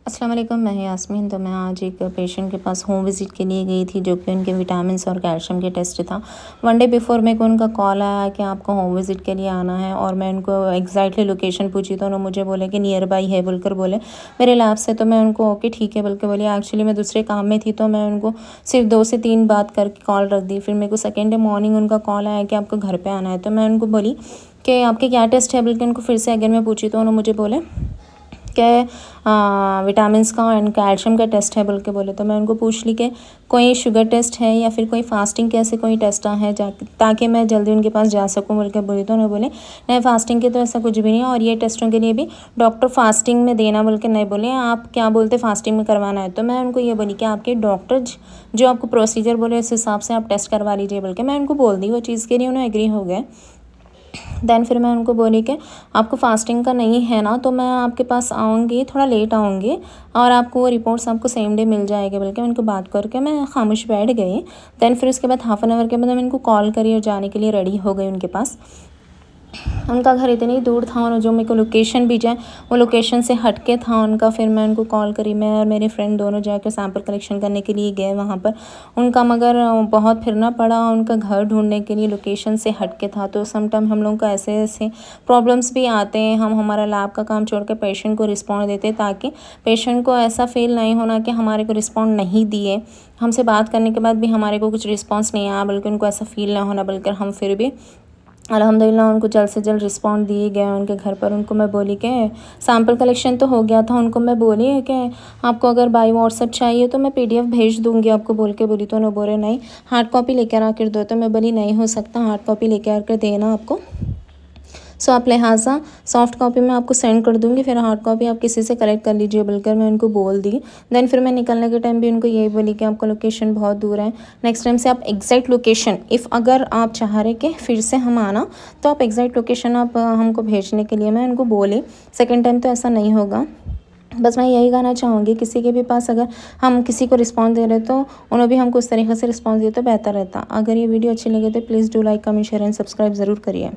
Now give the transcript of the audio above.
अस्सलाम वालेकुम, मैं यास्मीन। तो मैं आज एक पेशेंट के पास होम विज़िट के लिए गई थी, जो कि उनके विटामिन्स और कैल्शियम के टेस्ट था। वन डे बिफ़ोर मेरे को उनका कॉल आया कि आपको होम विज़िट के लिए आना है, और मैं उनको एग्जैक्टली लोकेशन पूछी तो उन्होंने मुझे बोले कि नियर बाई है बोलकर बोले मेरे लैब से। तो मैं उनको ओके ठीक है बोल के बोली। एक्चुअली मैं दूसरे काम में थी, तो मैं उनको सिर्फ 2 से 3 बात करके कॉल रख दी। फिर मेरे को सेकेंड डे मॉर्निंग उनका कॉल आया कि आपको घर पर आना है। तो मैं उनको बोली कि आपके क्या टेस्ट है बोल के उनको फिर से अगेन मैं पूछी, तो उन्होंने मुझे बोले कि विटामिन्स का एंड कैल्शियम का टेस्ट है बोल के बोले। तो मैं उनको पूछ ली कि कोई शुगर टेस्ट है या फिर कोई फास्टिंग के ऐसे कोई टेस्ट है ताकि मैं जल्दी उनके पास जा सकूं बोल के बोली। तो उन्होंने बोले नहीं, फास्टिंग के तो ऐसा कुछ भी नहीं है, और ये टेस्टों के लिए भी डॉक्टर फास्टिंग में देना बोल के नहीं बोले। आप क्या बोलते फास्टिंग में करवाना है? तो मैं उनको ये बोली कि आपके डॉक्टर जो आपको प्रोसीजर बोले उस हिसाब से आप टेस्ट करवा लीजिए बोल के मैं उनको बोल दी। वो चीज़ के लिए उन्हें एग्री हो गए। देन फिर मैं उनको बोली कि आपको फास्टिंग का नहीं है ना, तो मैं आपके पास आऊँगी, थोड़ा लेट आऊँगी, और आपको वो रिपोर्ट्स आपको सेम डे मिल जाएगी बोल के उनको बात करके मैं खामोश बैठ गई। देन फिर उसके बाद हाफ एन आवर के बाद मैं उनको कॉल करी और जाने के लिए रेडी हो गई उनके पास। उनका घर इतनी दूर था, और जो मेरे को लोकेशन भेजा वो लोकेशन से हट के था उनका। फिर मैं उनको कॉल करी, मैं और मेरे फ्रेंड दोनों जाकर सैंपल कलेक्शन करने के लिए गए वहाँ पर उनका, मगर बहुत फिरना पड़ा उनका घर ढूंढने के लिए, लोकेशन से हट के था। तो सम टाइम हम लोगों को ऐसे ऐसे प्रॉब्लम्स भी आते हैं। हम हमारा लैब का काम छोड़ कर पेशेंट को रिस्पॉन्ड देते, ताकि पेशेंट को ऐसा फील नहीं होना कि हमारे को रिस्पॉन्ड नहीं दिए, हमसे बात करने के बाद भी हमारे को कुछ रिस्पॉन्स नहीं आया, बल्कि उनको ऐसा फील ना होना, बल्कि हम फिर भी अल्हम्दुलिल्लाह उनको जल्द से जल्द रिस्पॉन्ड दिए गए उनके घर पर। उनको मैं बोली कि सैम्पल कलेक्शन तो हो गया था, उनको मैं बोली कि आपको अगर बाय व्हाट्सएप चाहिए तो मैं PDF भेज दूँगी आपको बोल के बोली। तो उन्होंने बोले नहीं, हार्ड कॉपी लेकर आकर दो। तो मैं बोली नहीं हो सकता, हार्ड कॉपी लेकर आकर देना आपको। सो आप लिहाजा सॉफ्ट कॉपी मैं आपको सेंड कर दूँगी, फिर हार्ड कॉपी आप किसी से कलेक्ट कर लीजिए बोलकर मैं उनको बोल दी। देन फिर मैं निकलने के टाइम भी उनको यही बोली कि आपका लोकेशन बहुत दूर है, नेक्स्ट टाइम से आप एग्जैक्ट लोकेशन अगर आप चाह रहे कि फिर से हम आना, तो आप एग्जैक्ट लोकेशन आप हमको भेजने के लिए मैं उनको बोली। सेकेंड टाइम तो ऐसा नहीं होगा। बस मैं यही कहना चाहूँगी, किसी के भी पास अगर हम किसी को रिस्पॉन्स दे रहे तो उन्हें भी हमको उस तरीके से रिस्पॉन्स दिए तो बेहतर रहता। अगर ये वीडियो अच्छी लगे तो please do like, comment, share and subscribe ज़रूर करिए।